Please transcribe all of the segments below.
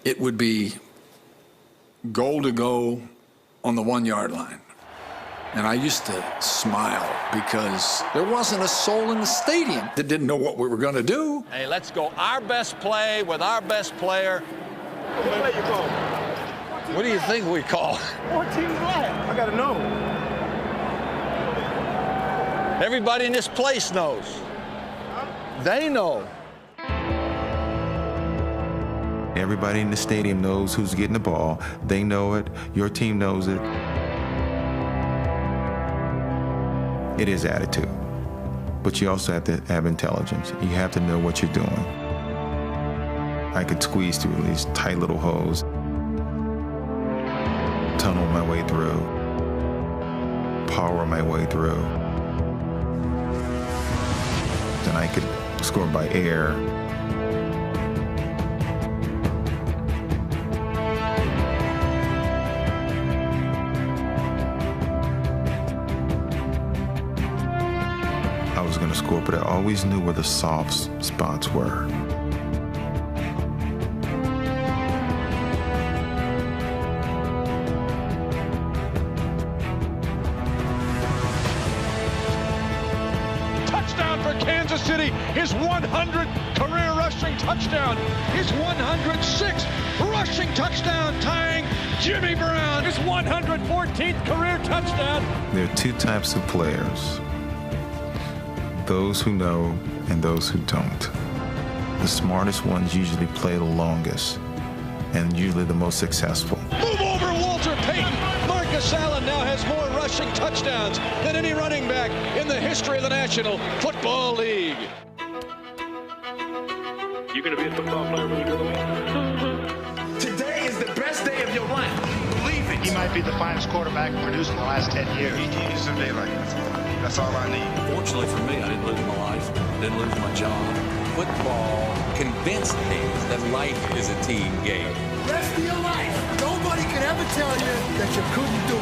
it would be goal to go on the 1 yard line. And I used to smile because there wasn't a soul in the stadium that didn't know what we were going to do. Hey, let's go our best play with our best player. What play you call? What do you think we call? 14 flat. I got to know. Everybody in this place knows. They know. Everybody in the stadium knows who's getting the ball. They know it. Your team knows it. It is attitude. But you also have to have intelligence. You have to know what you're doing. I could squeeze through these tight little holes, tunnel my way through, power my way through. Then I could score by air. I was going to score, but I always knew where the soft spots were. Touchdown for Kansas City, his 100th career rushing touchdown, his 106th rushing touchdown, tying Jimmy Brown, his 114th career touchdown. There are two types of players. Those who know and those who don't. The smartest ones usually play the longest and usually the most successful. Move over Walter Payton. Marcus Allen now has more rushing touchdowns than any running back in the history of the National Football League. You're going to be a football player when you grow up? Today is the best day of your life. Believe it. He might be the finest quarterback produced in the last 10 years. He's a day like this. That's all I need. Fortunately for me, I didn't lose my life, didn't lose my job. Football convinced me that life is a team game. Rest of your life, nobody can ever tell you that you couldn't do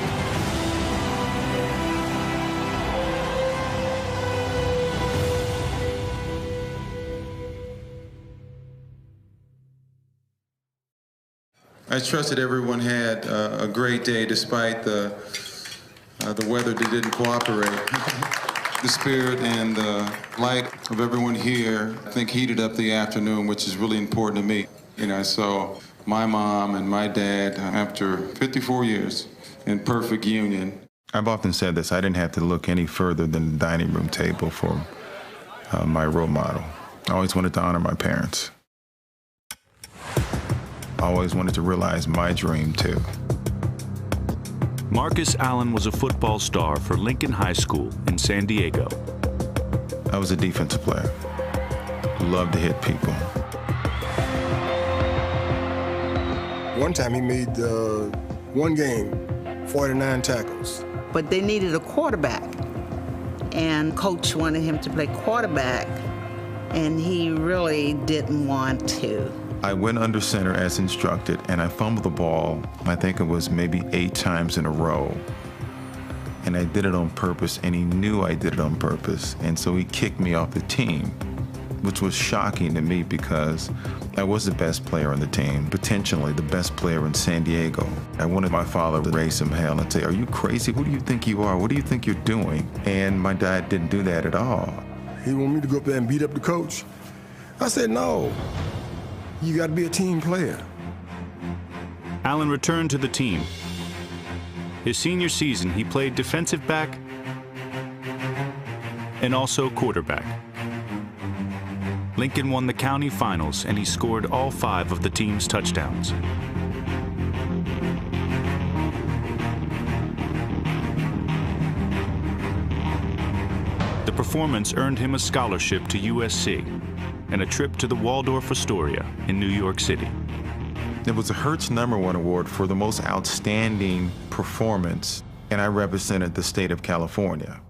I trust that everyone had a great day despite the weather that didn't cooperate. The spirit and the light of everyone here, I think, heated up the afternoon, which is really important to me. You know, I saw my mom and my dad after 54 years in perfect union. I've often said this, I didn't have to look any further than the dining room table for my role model. I always wanted to honor my parents. I always wanted to realize my dream, too. Marcus Allen was a football star for Lincoln High School in San Diego. I was a defensive player. Loved to hit people. One time he made one game, 49 tackles. But they needed a quarterback, and coach wanted him to play quarterback, and he really didn't want to. I went under center as instructed, and I fumbled the ball, I think it was maybe 8 times in a row. And I did it on purpose, and he knew I did it on purpose, and so he kicked me off the team, which was shocking to me because I was the best player on the team, potentially the best player in San Diego. I wanted my father to raise some hell and say, "Are you crazy? Who do you think you are? What do you think you're doing?" And my dad didn't do that at all. He wanted me to go up there and beat up the coach. I said, no. You got to be a team player. Allen returned to the team. His senior season, he played defensive back and also quarterback. Lincoln won the county finals, and he scored all 5 of the team's touchdowns. The performance earned him a scholarship to USC and a trip to the Waldorf Astoria in New York City. It was a Hertz #1 award for the most outstanding performance, and I represented the state of California.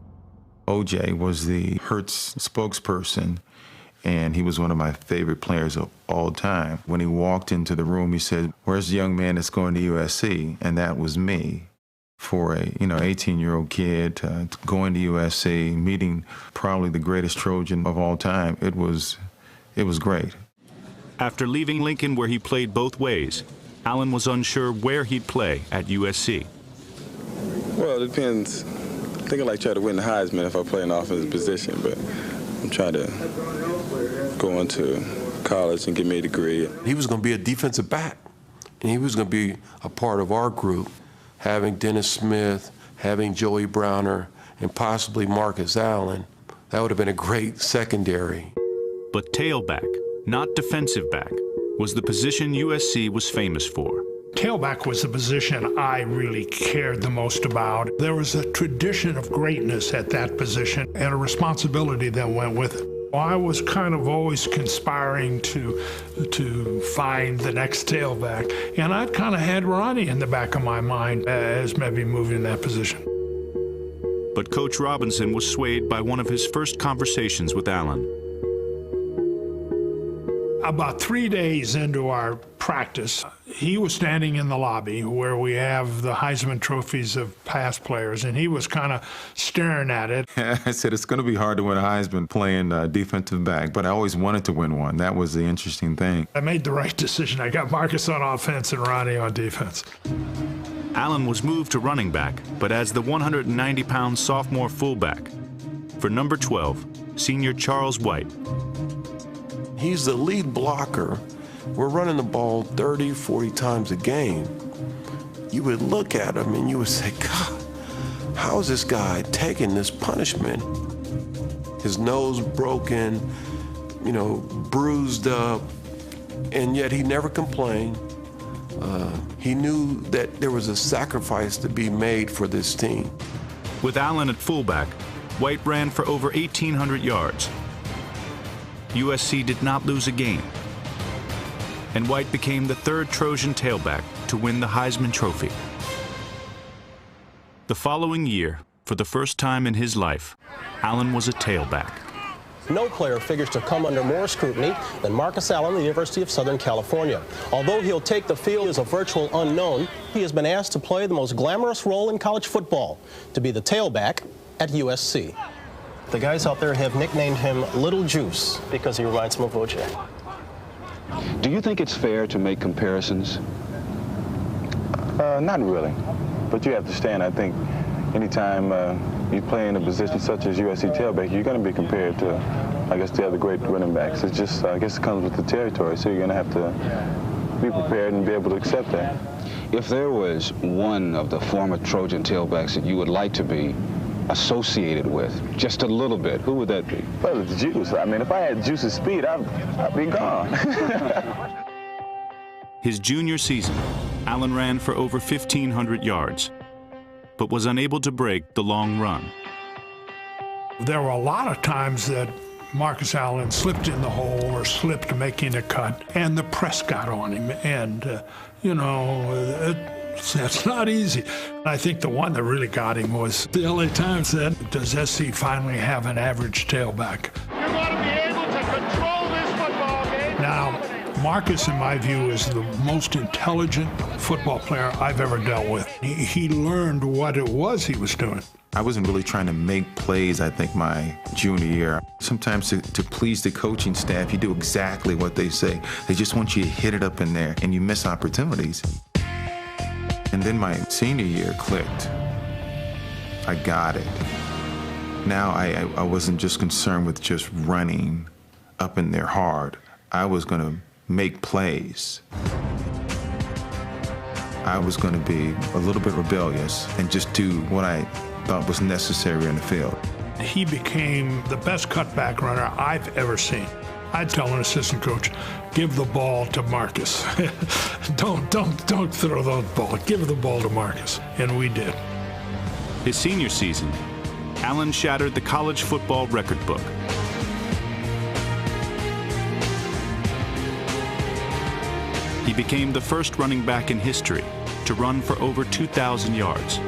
OJ was the Hertz spokesperson, and he was one of my favorite players of all time. When he walked into the room, he said, "Where's the young man that's going to USC?" And that was me. For a 18-year-old kid going to USC, meeting probably the greatest Trojan of all time, it was great. After leaving Lincoln, where he played both ways, Allen was unsure where he'd play at USC. Well, it depends. I think I'd like to try to win the Heisman if I play an offensive position, but I'm trying to go into college and get me a degree. He was going to be a defensive back, and he was going to be a part of our group, having Dennis Smith, having Joey Browner, and possibly Marcus Allen. That would have been a great secondary. But tailback, not defensive back, was the position USC was famous for. Tailback was the position I really cared the most about. There was a tradition of greatness at that position and a responsibility that went with it. I was kind of always conspiring to find the next tailback, and I kind of had Ronnie in the back of my mind as maybe moving that position. But Coach Robinson was swayed by one of his first conversations with Allen. About 3 days into our practice, he was standing in the lobby where we have the Heisman trophies of past players, and he was kind of staring at it. I said, it's going to be hard to win a Heisman playing defensive back, but I always wanted to win one. That was the interesting thing. I made the right decision. I got Marcus on offense and Ronnie on defense. Allen was moved to running back, but as the 190-pound sophomore fullback for number 12, senior Charles White. He's the lead blocker. We're running the ball 30, 40 times a game. You would look at him and you would say, God, how is this guy taking this punishment? His nose broken, you know, bruised up, and yet he never complained. He knew that there was a sacrifice to be made for this team. With Allen at fullback, White ran for over 1,800 yards. USC did not lose a game, and White became the third Trojan tailback to win the Heisman Trophy. The following year, for the first time in his life, Allen was a tailback. No player figures to come under more scrutiny than Marcus Allen, the University of Southern California. Although he'll take the field as a virtual unknown, he has been asked to play the most glamorous role in college football, to be the tailback at USC. The guys out there have nicknamed him Little Juice because he reminds them of O.J. Do you think it's fair to make comparisons? Not really, but you have to stand. I think anytime you play in a position such as USC tailback, you're going to be compared to, I guess, the other great running backs. It's just, I guess it comes with the territory, so you're going to have to be prepared and be able to accept that. If there was one of the former Trojan tailbacks that you would like to be associated with, just a little bit, who would that be? Well, it's Juice. I mean, if I had Juice's speed, I'd be gone. His junior season, Allen ran for over 1,500 yards, but was unable to break the long run. There were a lot of times that Marcus Allen slipped in the hole or slipped making a cut, and the press got on him, and, you know, that's not easy. I think the one that really got him was the LA Times said, does SC finally have an average tailback? You're going to be able to control this football game. Now, Marcus, in my view, is the most intelligent football player I've ever dealt with. He learned what it was he was doing. I wasn't really trying to make plays, I think, my junior year. Sometimes to please the coaching staff, you do exactly what they say. They just want you to hit it up in there, and you miss opportunities. And then my senior year clicked. I got it. Now I wasn't just concerned with just running up in there hard. I was going to make plays. I was going to be a little bit rebellious and just do what I thought was necessary in the field. He became the best cutback runner I've ever seen. I'd tell an assistant coach, give the ball to Marcus. don't throw the ball. Give the ball to Marcus. And we did. His senior season, Allen shattered the college football record book. He became the first running back in history to run for over 2,000 yards.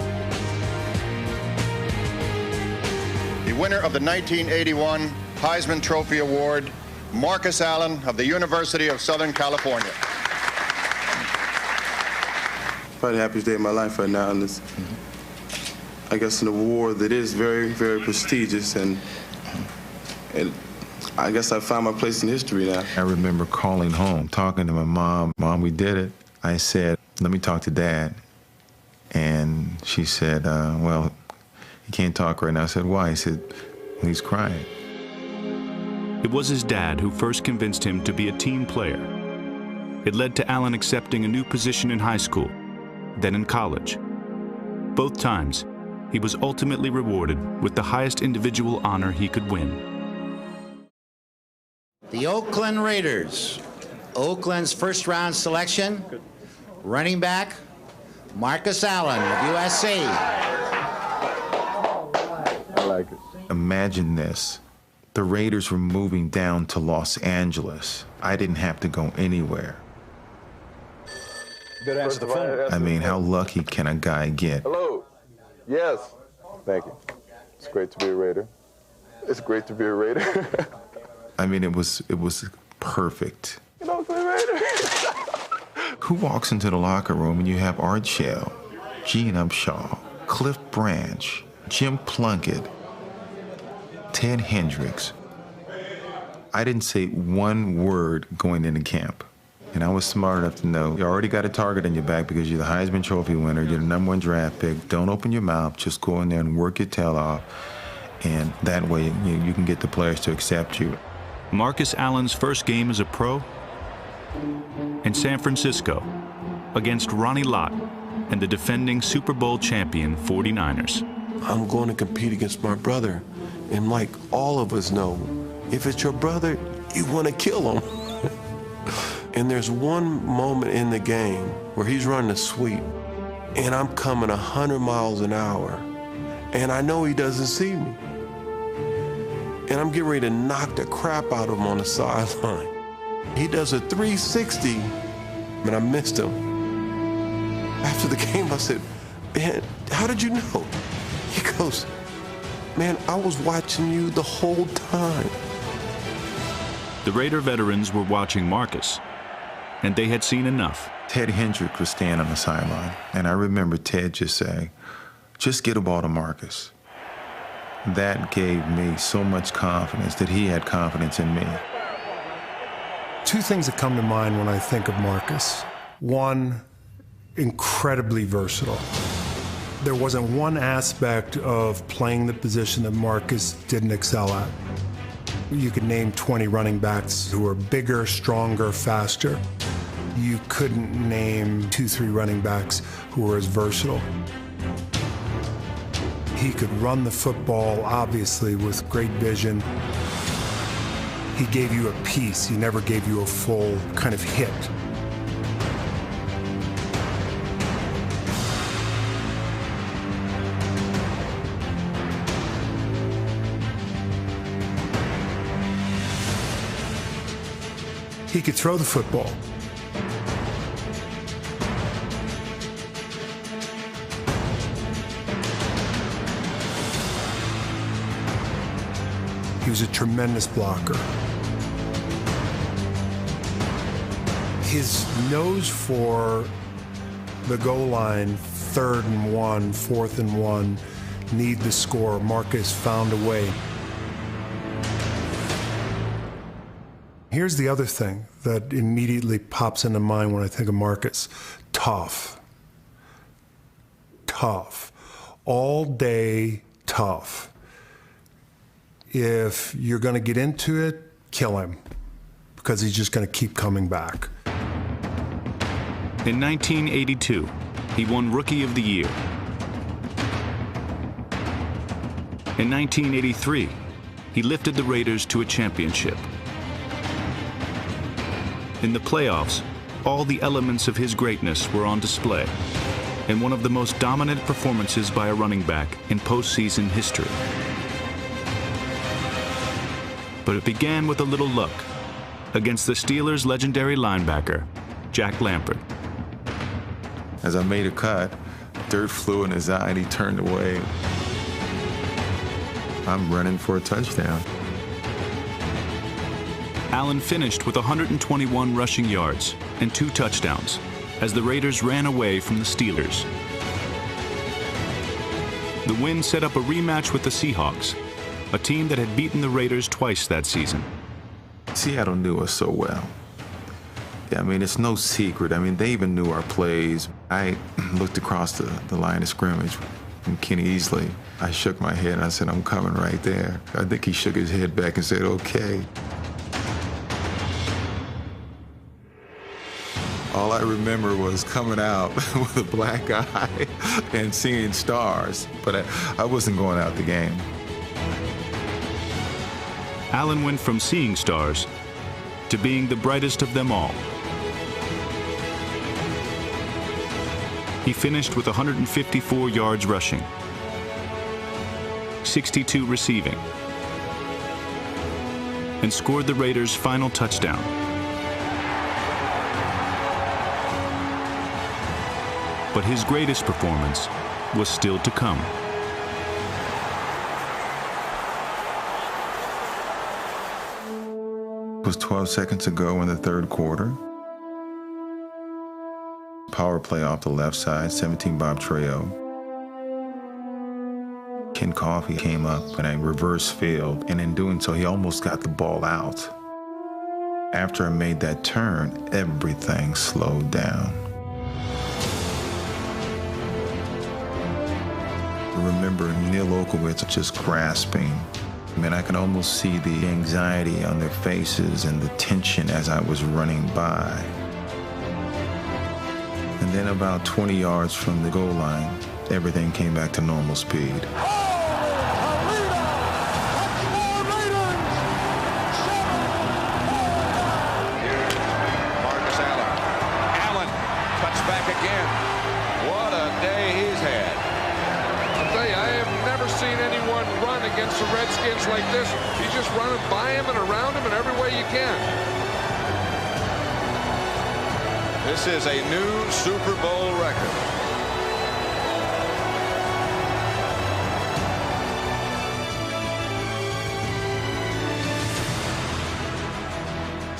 The winner of the 1981 Heisman Trophy Award, Marcus Allen of the University of Southern California. Probably the happiest day of my life right now, and it's, I guess, an award that is very, very prestigious, and I guess I found my place in history now. I remember calling home, talking to my mom. Mom, we did it. I said, let me talk to Dad. And she said, well, he can't talk right now. I said, why? He said, he's crying. It was his dad who first convinced him to be a team player. It led to Allen accepting a new position in high school, then in college. Both times, he was ultimately rewarded with the highest individual honor he could win. The Oakland Raiders, Oakland's first-round selection, running back, Marcus Allen of USC. I like it. Imagine this. The Raiders were moving down to Los Angeles. I didn't have to go anywhere. Good answer the phone. I mean, how lucky can a guy get? Hello. Yes. Thank you. It's great to be a Raider. It's great to be a Raider. I mean, it was perfect. An Oakland Raider. Who walks into the locker room and you have Art Shell, Gene Upshaw, Cliff Branch, Jim Plunkett, Ted Hendricks. I didn't say one word going into camp. And I was smart enough to know you already got a target on your back because you're the Heisman Trophy winner, you're the #1 draft pick. Don't open your mouth, just go in there and work your tail off. And that way you can get the players to accept you. Marcus Allen's first game as a pro in San Francisco against Ronnie Lott and the defending Super Bowl champion 49ers. I'm going to compete against my brother. And like all of us know, if it's your brother, you want to kill him. And there's one moment in the game where he's running a sweep, and I'm coming 100 miles an hour, and I know he doesn't see me. And I'm getting ready to knock the crap out of him on the sideline. He does a 360, and I missed him. After the game, I said, man, how did you know? He goes, man, I was watching you the whole time. The Raider veterans were watching Marcus, and they had seen enough. Ted Hendricks was standing on the sideline, and I remember Ted just saying, just get a ball to Marcus. That gave me so much confidence that he had confidence in me. Two things that come to mind when I think of Marcus. One, incredibly versatile. There wasn't one aspect of playing the position that Marcus didn't excel at. You could name 20 running backs who were bigger, stronger, faster. You couldn't name 2-3 running backs who were as versatile. He could run the football, obviously, with great vision. He gave you a piece. He never gave you a full kind of hit. He could throw the football. He was a tremendous blocker. His nose for the goal line, 3rd and 1, 4th and 1, need the score. Marcus found a way. Here's the other thing that immediately pops into mind when I think of Marcus. Tough. Tough. All day tough. If you're going to get into it, kill him, because he's just going to keep coming back. In 1982, he won Rookie of the Year. In 1983, he lifted the Raiders to a championship. In the playoffs, all the elements of his greatness were on display in one of the most dominant performances by a running back in postseason history. But it began with a little luck against the Steelers' legendary linebacker, Jack Lampert. As I made a cut, dirt flew in his eye and he turned away. I'm running for a touchdown. Allen finished with 121 rushing yards and 2 touchdowns as the Raiders ran away from the Steelers. The win set up a rematch with the Seahawks, a team that had beaten the Raiders twice that season. Seattle knew us so well. I mean, it's no secret. I mean, they even knew our plays. I looked across the line of scrimmage from Kenny Easley. I shook my head and I said, I'm coming right there. I think he shook his head back and said, okay. All I remember was coming out with a black eye and seeing stars, but I wasn't going out the game. Allen went from seeing stars to being the brightest of them all. He finished with 154 yards rushing, 62 receiving, and scored the Raiders' final touchdown. But his greatest performance was still to come. It was 12 seconds to go in the third quarter. Power play off the left side, 17 Bob Trejo. Ken Coffey came up in a reverse field, and in doing so, he almost got the ball out. After I made that turn, everything slowed down. I remember Neil Olkowitz just grasping. I mean, I can almost see the anxiety on their faces and the tension as I was running by. And then about 20 yards from the goal line, everything came back to normal speed. Marcus Allen. Allen cuts back again. What a day he's had. I'll tell you, I have never seen anyone run against the Redskins like this. He's just running by him and around him in every way you can. This is a new Super Bowl record.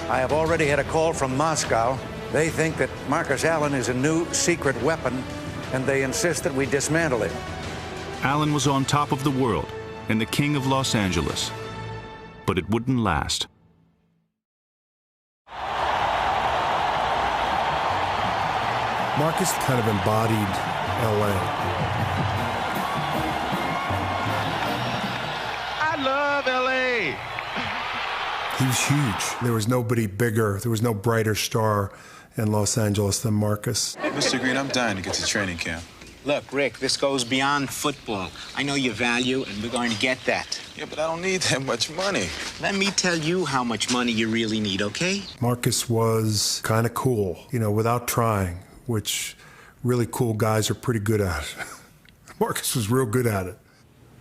I have already had a call from Moscow. They think that Marcus Allen is a new secret weapon, and they insist that we dismantle him. Allen was on top of the world and the king of Los Angeles, but it wouldn't last. Marcus kind of embodied LA. I love LA. He was huge. There was nobody bigger, there was no brighter star in Los Angeles than Marcus. Mr. Green, I'm dying to get to training camp. Look, Rick, this goes beyond football. I know your value, and we're going to get that. Yeah, but I don't need that much money. Let me tell you how much money you really need, okay? Marcus was kind of cool, you know, without trying, which really cool guys are pretty good at. Marcus was real good at it.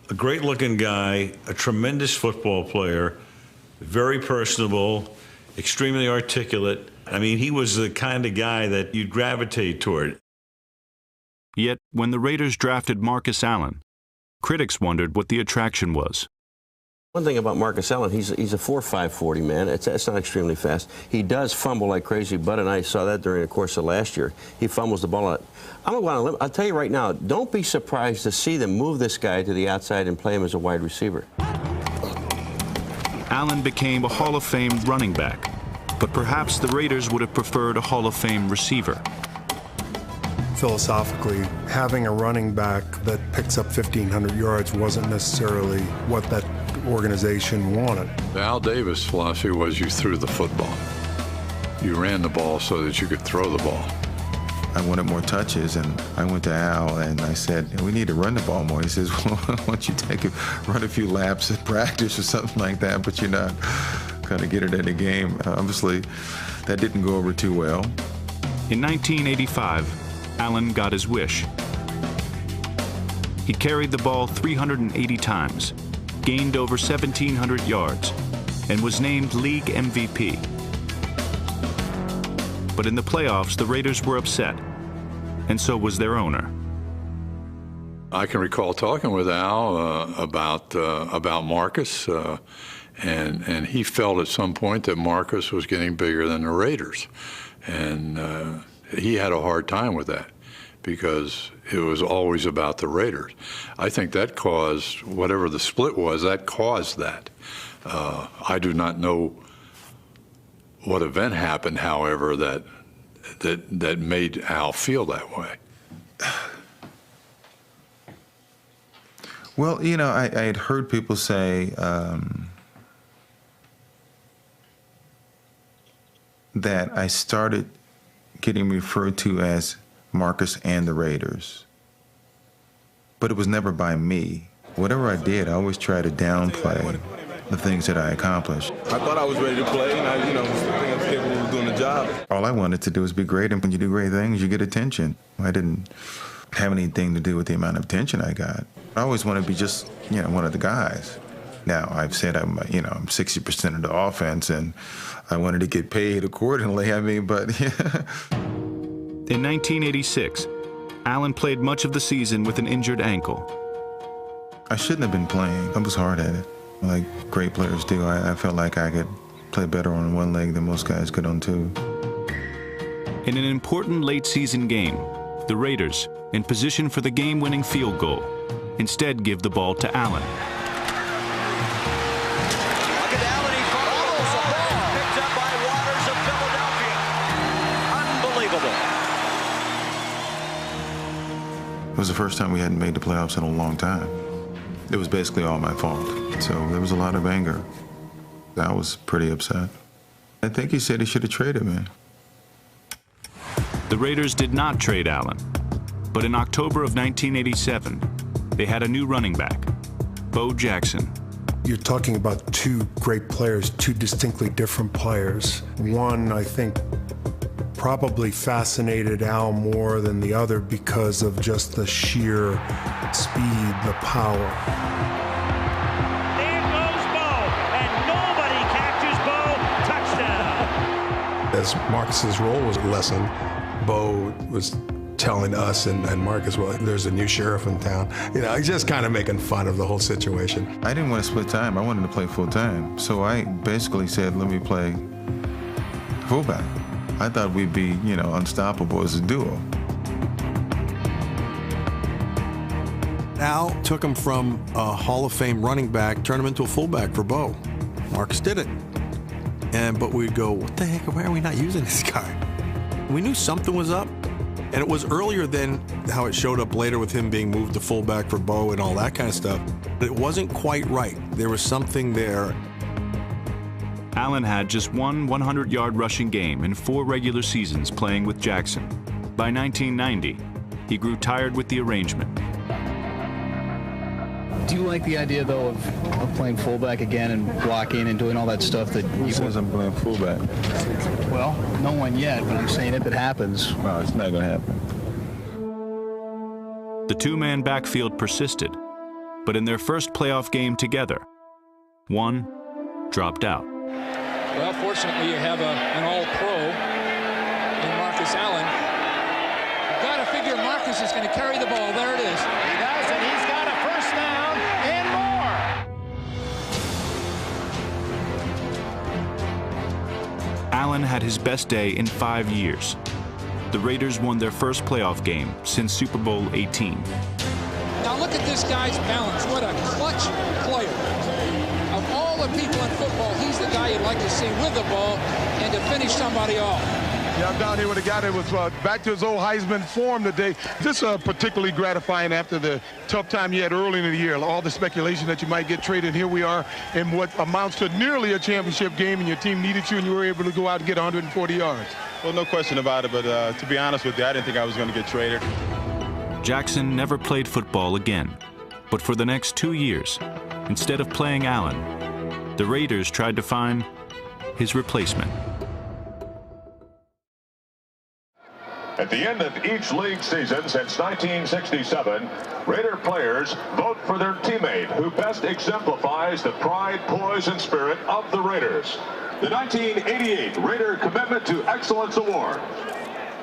A great-looking guy, a tremendous football player, very personable, extremely articulate. I mean, he was the kind of guy that you'd gravitate toward. Yet, when the Raiders drafted Marcus Allen, critics wondered what the attraction was. One thing about Marcus Allen, he's a 4.5 40 man. It's not extremely fast. He does fumble like crazy. Bud and I saw that during the course of last year. He fumbles the ball. I'll tell you right now, don't be surprised to see them move this guy to the outside and play him as a wide receiver. Allen became a Hall of Fame running back, but perhaps the Raiders would have preferred a Hall of Fame receiver. Philosophically, having a running back that picks up 1,500 yards wasn't necessarily what that organization wanted. Al Davis' philosophy was you threw the football. You ran the ball so that you could throw the ball. I wanted more touches, and I went to Al and I said, we need to run the ball more. He says, well, why don't you run a few laps at practice or something like that, but you're not going to get it in a game. Obviously, that didn't go over too well. In 1985, Allen got his wish. He carried the ball 380 times, gained over 1,700 yards, and was named league MVP. But in the playoffs, the Raiders were upset, and so was their owner. I can recall talking with Al about Marcus, and he felt at some point that Marcus was getting bigger than the Raiders, and he had a hard time with that because it was always about the Raiders. I think that caused, whatever the split was, that caused that. I do not know what event happened, however, that made Al feel that way? Well, you know, I had heard people say that I started getting referred to as Marcus and the Raiders, but it was never by me. Whatever I did, I always tried to downplay the things that I accomplished. I thought I was ready to play, and I think I was capable of doing the job. All I wanted to do was be great, and when you do great things, you get attention. I didn't have anything to do with the amount of attention I got. I always want to be just, you know, one of the guys. Now, I've said I'm 60% of the offense, and I wanted to get paid accordingly. I mean, but yeah. In 1986, Allen played much of the season with an injured ankle. I shouldn't have been playing. I was hard at it, like great players do. I felt like I could play better on one leg than most guys could on two. In an important late-season game, the Raiders, in position for the game-winning field goal, instead give the ball to Allen. Look at Allen, he follows the ball. Picked up by Waters of Philadelphia. Unbelievable. It was the first time we hadn't made the playoffs in a long time. It was basically all my fault. So there was a lot of anger. I was pretty upset. I think he said he should have traded me. The Raiders did not trade Allen, but in October of 1987, they had a new running back, Bo Jackson. You're talking about two great players, two distinctly different players. One, I think, probably fascinated Al more than the other because of just the sheer speed, the power. There goes Bo, and nobody catches Bo. Touchdown. As Marcus's role was lessened, Bo was telling us and Marcus, well, there's a new sheriff in town. You know, just kind of making fun of the whole situation. I didn't want to split time. I wanted to play full time. So I basically said, let me play fullback. I thought we'd be, you know, unstoppable as a duo. Al took him from a Hall of Fame running back, turned him into a fullback for Bo. Marcus did it. But we'd go, what the heck, why are we not using this guy? We knew something was up. And it was earlier than how it showed up later with him being moved to fullback for Bo and all that kind of stuff. But it wasn't quite right. There was something there. Allen had just one 100-yard rushing game in 4 regular seasons playing with Jackson. By 1990, he grew tired with the arrangement. Do you like the idea, though, of playing fullback again and blocking and doing all that stuff that Who says I'm playing fullback? Well, no one yet, but I'm saying if it happens. No, it's not going to happen. The two-man backfield persisted, but in their first playoff game together, one dropped out. Well, fortunately, you have an all-pro in Marcus Allen. You've got to figure Marcus is going to carry the ball. There it is. He does, and he's got a first down and more. Allen had his best day in 5 years. The Raiders won their first playoff game since Super Bowl 18. Now look at this guy's balance. What a clutch player. Of all the people in football, he's the guy you'd like to see with the ball and to finish somebody off. Yeah, I'm down here with a guy that was back to his old Heisman form today. This is particularly gratifying after the tough time you had early in the year. All the speculation that you might get traded. Here we are in what amounts to nearly a championship game, and your team needed you, and you were able to go out and get 140 yards. Well, no question about it, but to be honest with you, I didn't think I was going to get traded. Jackson never played football again, but for the next 2 years, instead of playing Allen, the Raiders tried to find his replacement. At the end of each league season since 1967, Raider players vote for their teammate who best exemplifies the pride, poise, and spirit of the Raiders. The 1988 Raider Commitment to Excellence Award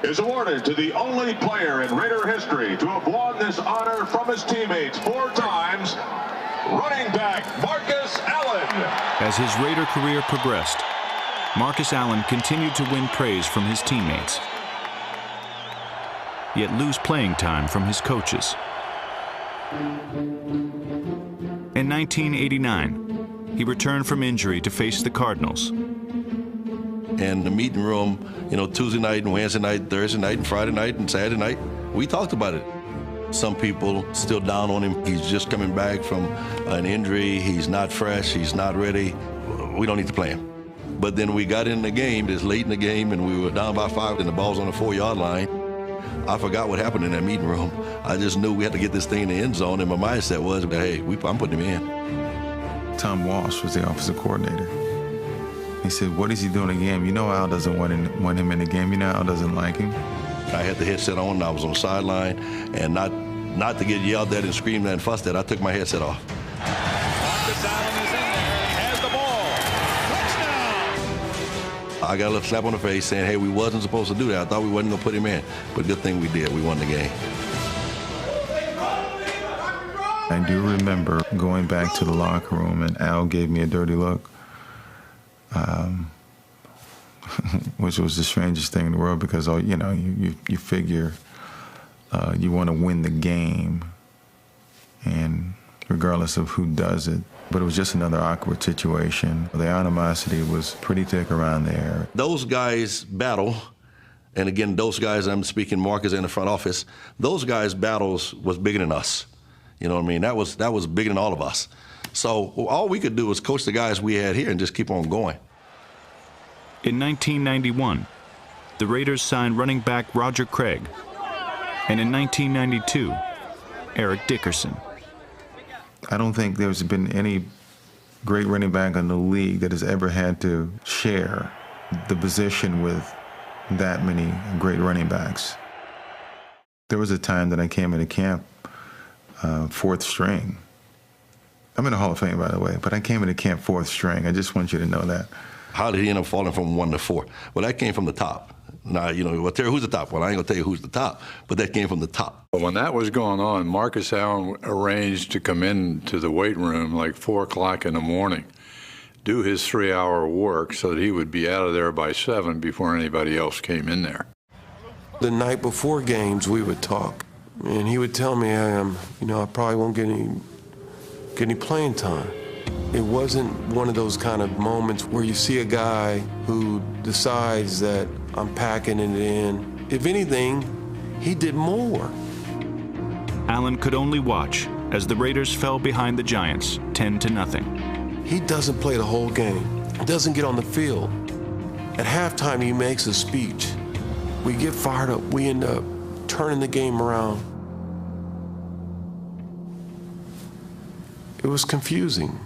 is awarded to the only player in Raider history to have won this honor from his teammates 4 times, running back Marcus Allen. As his Raider career progressed, Marcus Allen continued to win praise from his teammates, yet lose playing time from his coaches. In 1989, he returned from injury to face the Cardinals. And the meeting room, you know, Tuesday night and Wednesday night, Thursday night and Friday night and Saturday night, we talked about it. Some people still down on him. He's just coming back from an injury. He's not fresh. He's not ready. We don't need to play him. But then we got in the game, it's late in the game, and we were down by 5, and the ball's on the 4-yard line. I forgot what happened in that meeting room. I just knew we had to get this thing in the end zone, and my mindset was, hey, I'm putting him in. Tom Walsh was the offensive coordinator. He said, what is he doing in the game? You know Al doesn't want him in the game. You know Al doesn't like him. I had the headset on, and I was on the sideline, and not to get yelled at and screamed at and fussed at, I took my headset off. Marcus Allen is in there. He has the ball. Touchdown! I got a little slap on the face saying, hey, we wasn't supposed to do that. I thought we wasn't going to put him in. But good thing we did. We won the game. I do remember going back to the locker room, and Al gave me a dirty look, which was the strangest thing in the world because, you know, you figure you want to win the game, and regardless of who does it. But it was just another awkward situation. The animosity was pretty thick around there. Those guys battle, and again, those guys, I'm speaking Marcus in the front office, those guys' battles was bigger than us. You know what I mean? That was bigger than all of us. So all we could do was coach the guys we had here and just keep on going. In 1991, the Raiders signed running back Roger Craig, and in 1992, Eric Dickerson. I don't think there's been any great running back in the league that has ever had to share the position with that many great running backs. There was a time that I came into camp fourth string. I'm in the Hall of Fame, by the way, but I came into camp fourth string. I just want you to know that. How did he end up falling from 1 to 4? Well, that came from the top. Now, you know, well, Terry, who's the top? Well, I ain't going to tell you who's the top, but that came from the top. When that was going on, Marcus Allen arranged to come into the weight room like 4 o'clock in the morning, do his 3-hour work so that he would be out of there by 7 before anybody else came in there. The night before games, we would talk, and he would tell me, you know, I probably won't get any playing time. It wasn't one of those kind of moments where you see a guy who decides that I'm packing it in. If anything, he did more. Allen could only watch as the Raiders fell behind the Giants 10-0. He doesn't play the whole game. He doesn't get on the field. At halftime, he makes a speech. We get fired up. We end up turning the game around. It was confusing.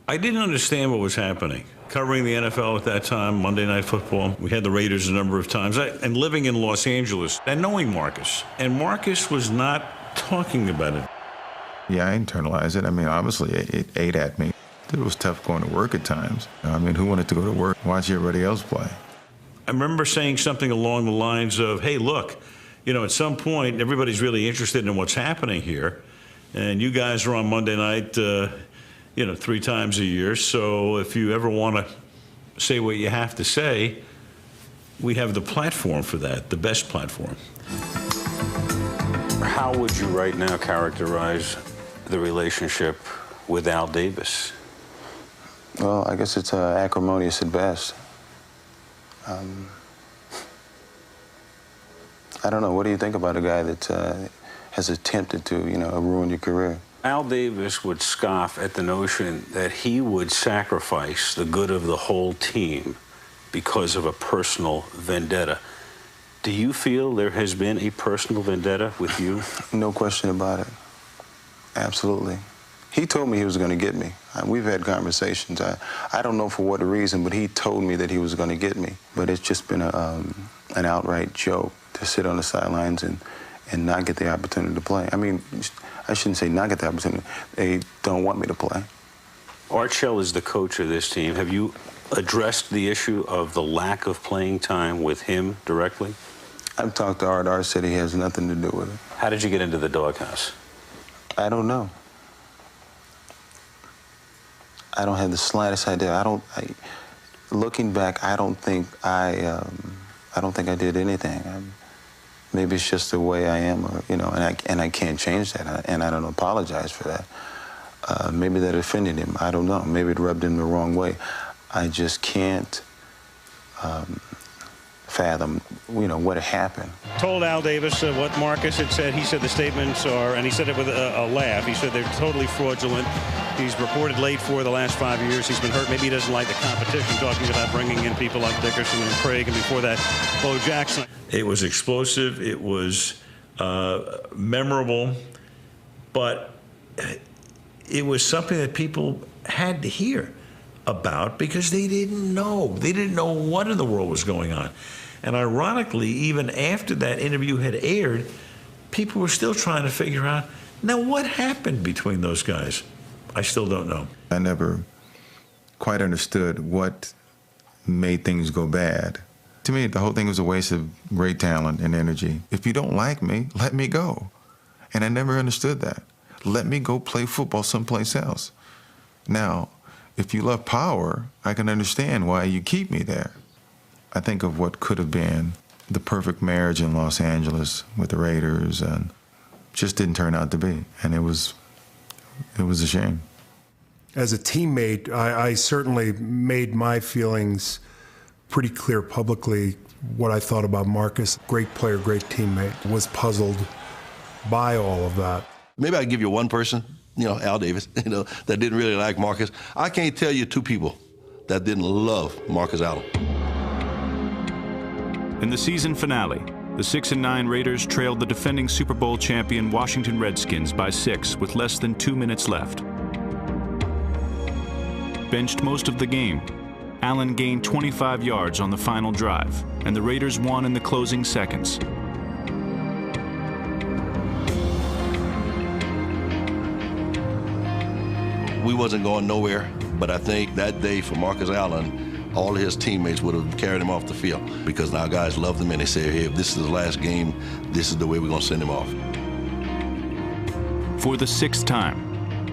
I didn't understand what was happening. Covering the NFL at that time, Monday Night Football, we had the Raiders a number of times, and living in Los Angeles and knowing Marcus. And Marcus was not talking about it. Yeah, I internalized it. I mean, obviously, it ate at me. It was tough going to work at times. I mean, who wanted to go to work, watch everybody else play? I remember saying something along the lines of, hey, look, you know, at some point, everybody's really interested in what's happening here. And you guys are on Monday night, you know, 3 times a year. So if you ever want to say what you have to say, we have the platform for that, the best platform. How would you right now characterize the relationship with Al Davis? Well, I guess it's acrimonious at best. I don't know. What do you think about a guy that has attempted to, you know, ruin your career? Al Davis would scoff at the notion that he would sacrifice the good of the whole team because of a personal vendetta. Do you feel there has been a personal vendetta with you? No question about it. Absolutely. He told me he was going to get me. We've had conversations. I don't know for what reason, but he told me that he was going to get me. But it's just been an outright joke to sit on the sidelines and not get the opportunity to play. I mean, I shouldn't say not get the opportunity. They don't want me to play. Art Shell is the coach of this team. Have you addressed the issue of the lack of playing time with him directly? I've talked to Art. Art said he has nothing to do with it. How did you get into the doghouse? I don't know. I don't have the slightest idea. Looking back, I don't think I did anything. Maybe it's just the way I am, or, you know, and I can't change that, and I don't apologize for that. Maybe that offended him. I don't know. Maybe it rubbed him the wrong way. I just can't fathom, what had happened. Told Al Davis what Marcus had said. He said the statements are, and he said it with a laugh, he said they're totally fraudulent. He's reported late for the last 5 years. He's been hurt. Maybe he doesn't like the competition, talking about bringing in people like Dickerson and Craig, and before that, Bo Jackson. It was explosive. It was memorable, but it was something that people had to hear about because they didn't know. They didn't know what in the world was going on. And ironically, even after that interview had aired, people were still trying to figure out, now what happened between those guys? I still don't know. I never quite understood what made things go bad. To me, the whole thing was a waste of great talent and energy. If you don't like me, let me go. And I never understood that. Let me go play football someplace else. Now, if you love power, I can understand why you keep me there. I think of what could have been the perfect marriage in Los Angeles with the Raiders, and just didn't turn out to be. And it was a shame. As a teammate, I certainly made my feelings pretty clear publicly what I thought about Marcus. Great player, great teammate. Was puzzled by all of that. Maybe I'll give you one person, Al Davis, that didn't really like Marcus. I can't tell you two people that didn't love Marcus Allen. In the season finale, the 6-9 Raiders trailed the defending Super Bowl champion Washington Redskins by 6 with less than 2 minutes left. Benched most of the game, Allen gained 25 yards on the final drive, and the Raiders won in the closing seconds. We wasn't going nowhere, but I think that day for Marcus Allen, all of his teammates would have carried him off the field because our guys loved him and they said, hey, if this is the last game, this is the way we're going to send him off. For the 6th time,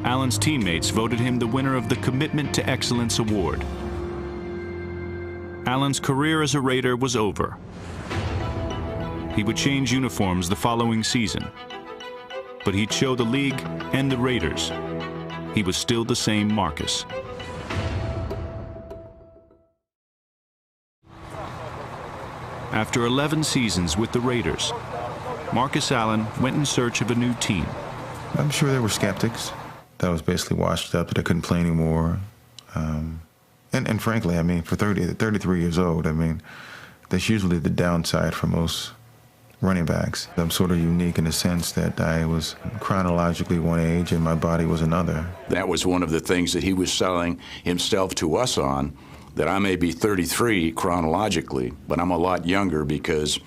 Allen's teammates voted him the winner of the Commitment to Excellence Award. Allen's career as a Raider was over. He would change uniforms the following season, but he'd show the league and the Raiders he was still the same Marcus. After 11 seasons with the Raiders, Marcus Allen went in search of a new team. I'm sure there were skeptics that I was basically washed up, that I couldn't play anymore. And frankly, I mean, for 33 years old, I mean, that's usually the downside for most running backs. I'm sort of unique in the sense that I was chronologically one age and my body was another. That was one of the things that he was selling himself to us on, that I may be 33 chronologically, but I'm a lot younger because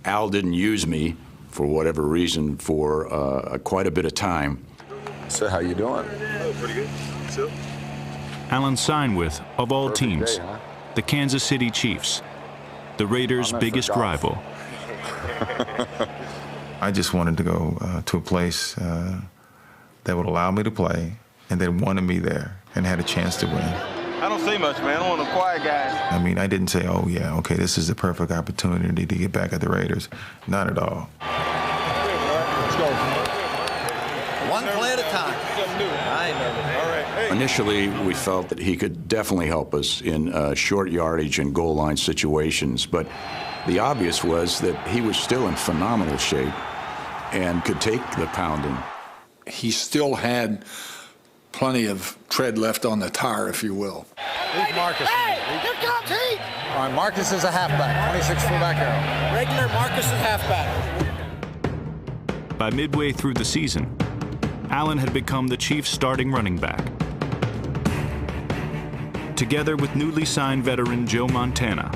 Al didn't use me for whatever reason for quite a bit of time. So how you doing? Oh, pretty good. So? Allen signed with, of all teams, the Kansas City Chiefs, the Raiders' biggest rival. I just wanted to go to a place that would allow me to play and that wanted me there and had a chance to win. I don't say much, man. I'm one of the quiet guys. I mean, I didn't say, oh, yeah, okay, this is the perfect opportunity to get back at the Raiders. Not at all. Let's go. One play at a time. I know. All right. Hey. Initially, we felt that he could definitely help us in short yardage and goal line situations, but the obvious was that he was still in phenomenal shape and could take the pounding. He still had plenty of tread left on the tire, if you will. Here's Marcus. Hey, here comes he! All right, Marcus is a halfback, 26 fullback arrow. Regular Marcus is halfback. By midway through the season, Allen had become the Chiefs' starting running back. Together with newly signed veteran Joe Montana,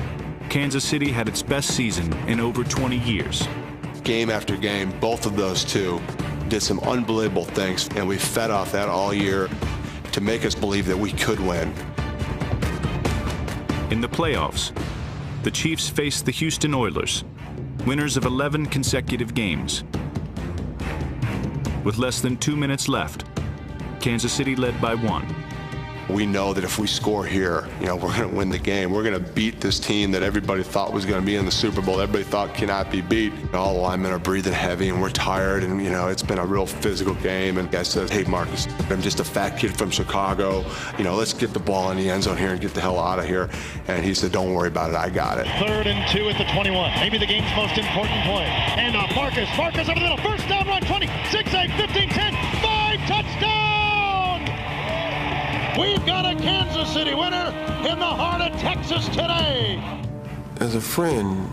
Kansas City had its best season in over 20 years. Game after game, both of those two did some unbelievable things, and we fed off that all year to make us believe that we could win. In the playoffs, the Chiefs faced the Houston Oilers, winners of 11 consecutive games. With less than 2 minutes left, Kansas City led by 1. We know that if we score here, you know, we're going to win the game. We're going to beat this team that everybody thought was going to be in the Super Bowl. Everybody thought cannot be beat. All the linemen are breathing heavy and we're tired, and, you know, it's been a real physical game. And the guy says, hey, Marcus, I'm just a fat kid from Chicago. You know, let's get the ball in the end zone here and get the hell out of here. And he said, don't worry about it. I got it. 3rd and 2 at the 21. Maybe the game's most important play. And Marcus over the middle. First down run, 20, 6, 8, 15, 10, 5, touchdown! We've got a Kansas City winner in the heart of Texas today. As a friend,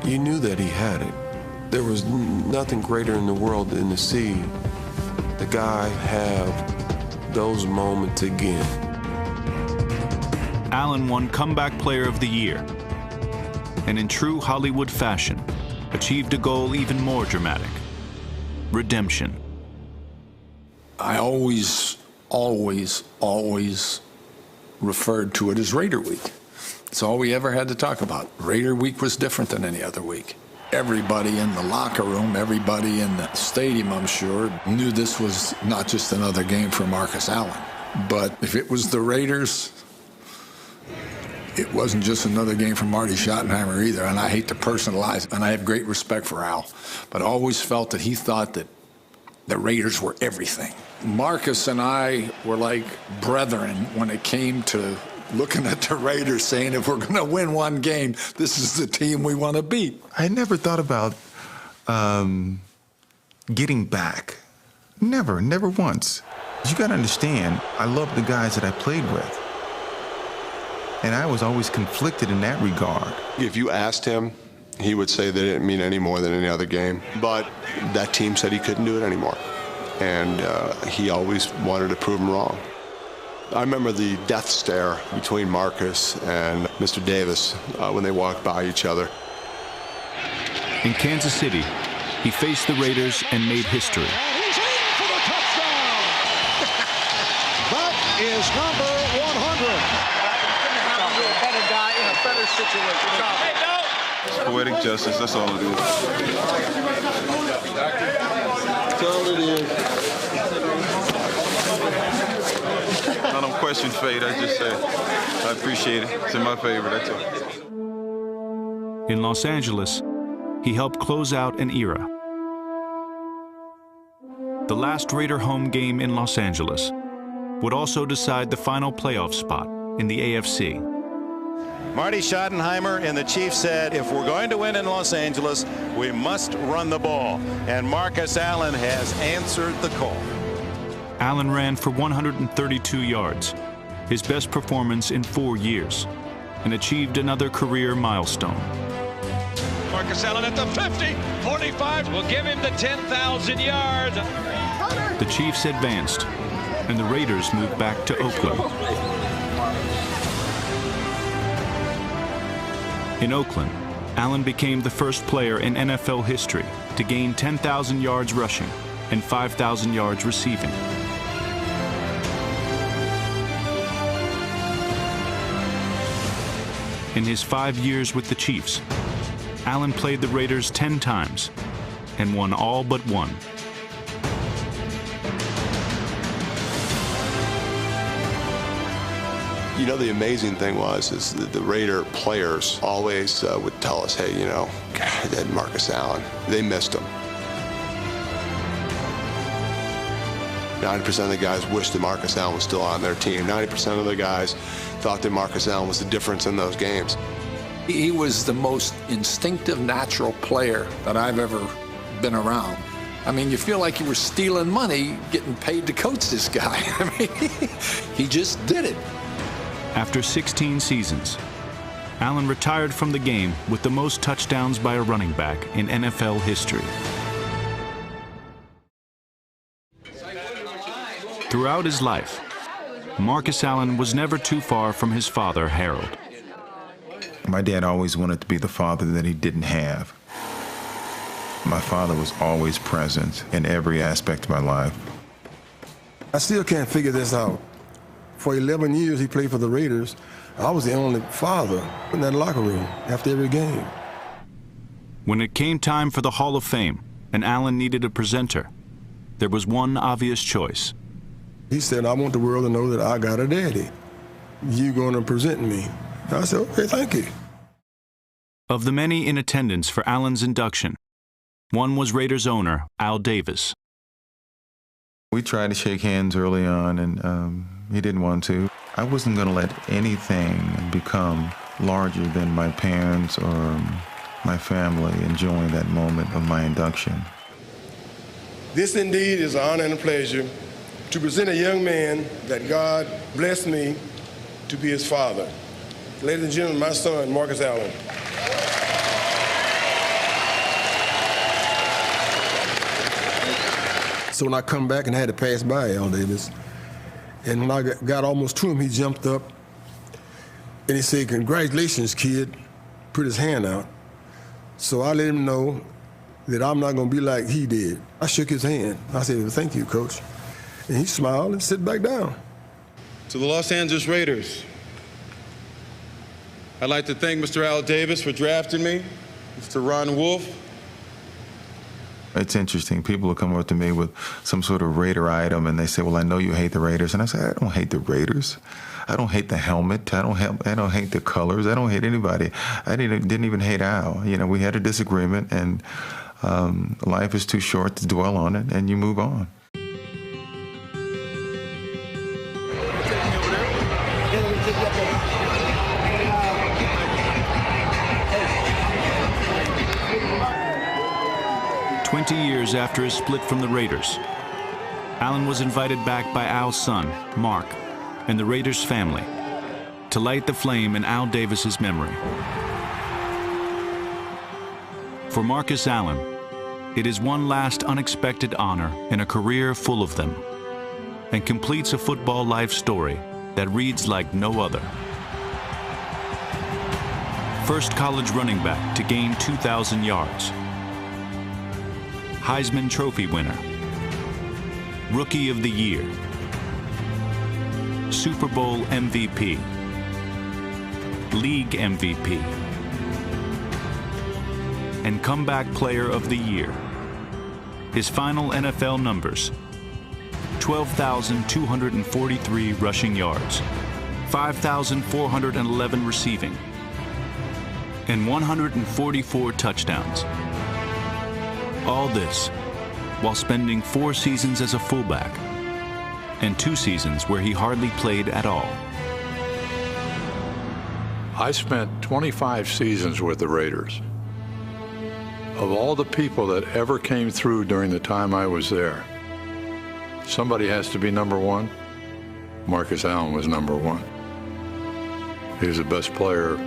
you knew that he had it. There was nothing greater in the world than to see the guy have those moments again. Allen won Comeback Player of the Year, and in true Hollywood fashion, achieved a goal even more dramatic: redemption. I always referred to it as Raider Week. It's all we ever had to talk about. Raider Week was different than any other week. Everybody in the locker room, everybody in the stadium, I'm sure, knew this was not just another game for Marcus Allen. But if it was the Raiders, it wasn't just another game for Marty Schottenheimer either. And I hate to personalize, and I have great respect for Al, but I always felt that he thought that the Raiders were everything. Marcus and I were like brethren when it came to looking at the Raiders, saying if we're going to win one game, this is the team we want to beat. I never thought about getting back. Never once. You got to understand, I love the guys that I played with. And I was always conflicted in that regard. If you asked him, he would say that it didn't mean any more than any other game. But that team said he couldn't do it anymore. And he always wanted to prove them wrong. I remember the death stare between Marcus and Mr. Davis when they walked by each other. In Kansas City, he faced the Raiders and made history. He's in for the touchdown! That is number 100. A better guy in a better situation. Hey, no! Poetic justice, that's all it is. That's all it is. I don't question fate, I just say I appreciate it. It's in my favor, that's all. In Los Angeles, he helped close out an era. The last Raider home game in Los Angeles would also decide the final playoff spot in the AFC. Marty Schottenheimer and the Chiefs said, if we're going to win in Los Angeles, we must run the ball. And Marcus Allen has answered the call. Allen ran for 132 yards, his best performance in 4 years, and achieved another career milestone. Marcus Allen at the 50, 45. We'll give him the 10,000 yards. The Chiefs advanced, and the Raiders moved back to Oakland. In Oakland, Allen became the first player in NFL history to gain 10,000 yards rushing and 5,000 yards receiving. In his 5 years with the Chiefs, Allen played the Raiders 10 times and won all but one. You know, the amazing thing is that the Raider players always would tell us, hey, you know, God, that Marcus Allen, they missed him. 90% of the guys wished that Marcus Allen was still on their team. 90% of the guys thought that Marcus Allen was the difference in those games. He was the most instinctive, natural player that I've ever been around. I mean, you feel like you were stealing money getting paid to coach this guy. I mean, he just did it. After 16 seasons, Allen retired from the game with the most touchdowns by a running back in NFL history. Throughout his life, Marcus Allen was never too far from his father, Harold. My dad always wanted to be the father that he didn't have. My father was always present in every aspect of my life. I still can't figure this out. For 11 years, he played for the Raiders. I was the only father in that locker room after every game. When it came time for the Hall of Fame and Allen needed a presenter, there was one obvious choice: He said, I want the world to know that I got a daddy. You going to present me? I said, okay, thank you. Of the many in attendance for Allen's induction, one was Raiders owner Al Davis. We tried to shake hands early on, and he didn't want to. I wasn't going to let anything become larger than my parents or my family enjoying that moment of my induction. This indeed is an honor and a pleasure to present a young man that God blessed me to be his father. Ladies and gentlemen, my son, Marcus Allen. So when I come back and I had to pass by Al Davis, and when I got almost to him, he jumped up and he said, congratulations, kid, put his hand out. So I let him know that I'm not going to be like he did. I shook his hand. I said, well, thank you, Coach. And he smiled and sat back down. To the Los Angeles Raiders, I'd like to thank Mr. Al Davis for drafting me, Mr. Ron Wolf. It's interesting. People will come up to me with some sort of Raider item, and they say, well, I know you hate the Raiders. And I say, I don't hate the Raiders. I don't hate the helmet. I don't hate the colors. I don't hate anybody. I didn't even hate Al. You know, we had a disagreement, and life is too short to dwell on it, and you move on. Years after his split from the Raiders, Allen was invited back by Al's son, Mark, and the Raiders family to light the flame in Al Davis's memory. For Marcus Allen, it is one last unexpected honor in a career full of them, and completes a football life story that reads like no other. First college running back to gain 2,000 yards. Heisman Trophy winner, Rookie of the Year, Super Bowl MVP, League MVP, and Comeback Player of the Year. His final NFL numbers: 12,243 rushing yards, 5,411 receiving, and 144 touchdowns. All this while spending 4 seasons as a fullback and 2 seasons where he hardly played at all. I spent 25 seasons with the Raiders. Of all the people that ever came through during the time I was there, somebody has to be number one. Marcus Allen was number one. He was the best player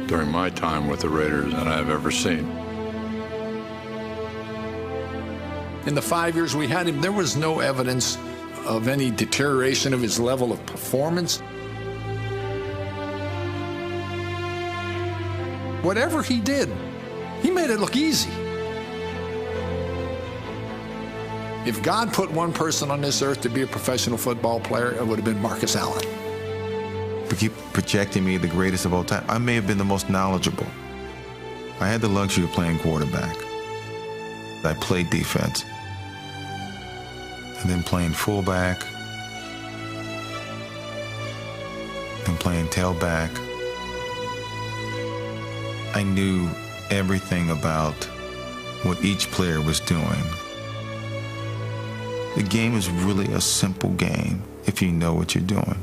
during my time with the Raiders that I've ever seen. In the 5 years we had him, there was no evidence of any deterioration of his level of performance. Whatever he did, he made it look easy. If God put one person on this earth to be a professional football player, it would have been Marcus Allen. But keep projecting me the greatest of all time. I may have been the most knowledgeable. I had the luxury of playing quarterback. I played defense. And then playing fullback. And playing tailback. I knew everything about what each player was doing. The game is really a simple game if you know what you're doing.